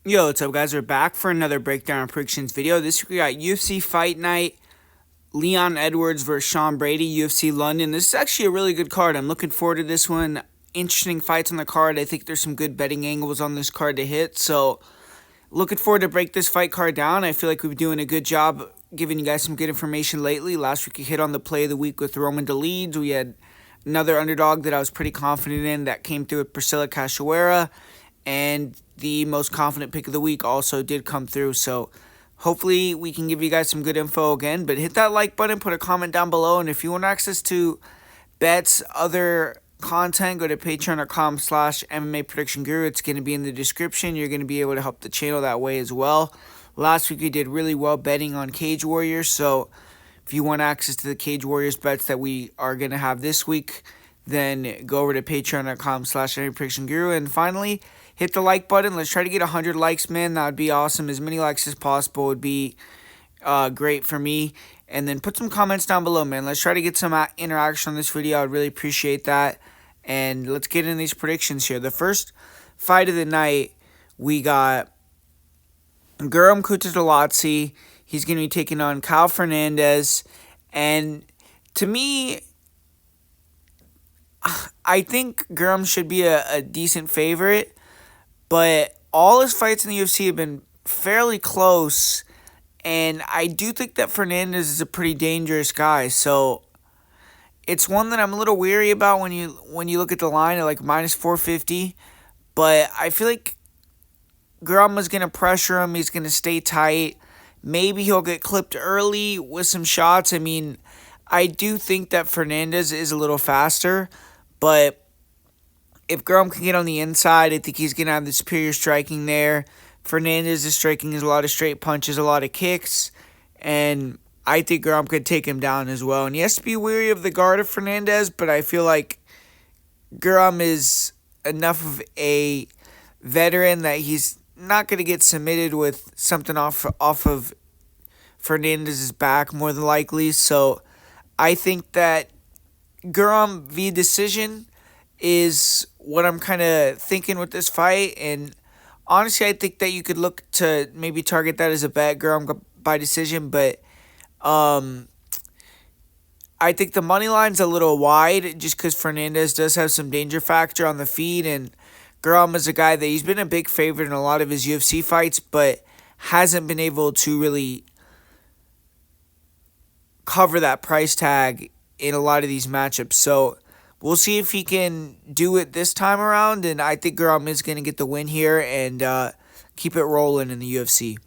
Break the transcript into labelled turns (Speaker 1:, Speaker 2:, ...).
Speaker 1: Yo, what's up, guys? We're back for another breakdown and predictions video. This week we got UFC Fight Night, Leon Edwards versus Sean Brady, UFC London. This is actually a really good card. I'm looking forward to this one. Interesting fights on the card. I think there's some good betting angles on this card to hit. So, looking forward to break this fight card down. I feel like we've been doing a good job giving you guys some good information lately. Last week we hit on the play of the week with Roman Dolidze. We had another underdog that I was pretty confident in that came through with Priscilla Cachoeira. And the most confident pick of the week also did come through. So hopefully we can give you guys some good info again. But hit that like button, put a comment down below. And if you want access to bets, other content, go to patreon.com/MMA Prediction Guru. It's going to be in the description. You're going to be able to help the channel that way as well. Last week we did really well betting on Cage Warriors. So if you want access to the Cage Warriors bets that we are going to have this week, then go over to patreon.com/MMA Prediction Guru. And finally, hit the like button. Let's try to get 100 likes, man. That would be awesome. As many likes as possible would be great for me. And then put some comments down below, man. Let's try to get some interaction on this video. I'd really appreciate that. And let's get into these predictions here. The first fight of the night, we got Guram Kutateladze. He's going to be taking on Kauê Fernandes. And to me, I think Guram should be a decent favorite. But all his fights in the UFC have been fairly close, and I do think that Fernandes is a pretty dangerous guy. So it's one that I'm a little weary about when you look at the line at like minus 450. But I feel like Guram is going to pressure him. He's going to stay tight. Maybe he'll get clipped early with some shots. I mean, I do think that Fernandes is a little faster, but if Guram can get on the inside, I think he's going to have the superior striking there. Fernandes is striking a lot of straight punches, a lot of kicks, and I think Guram could take him down as well. And he has to be wary of the guard of Fernandes, but I feel like Guram is enough of a veteran that he's not going to get submitted with something off of Fernandez' back more than likely. So I think that Guram via decision is what I'm kind of thinking with this fight. And honestly, I think that you could look to maybe target that as a bet, Guram by decision. But I think the money line's a little wide just because Fernandes does have some danger factor on the feet. And Guram is a guy that he's been a big favorite in a lot of his UFC fights, but hasn't been able to really cover that price tag in a lot of these matchups. So we'll see if he can do it this time around, and I think Guram is going to get the win here and keep it rolling in the UFC.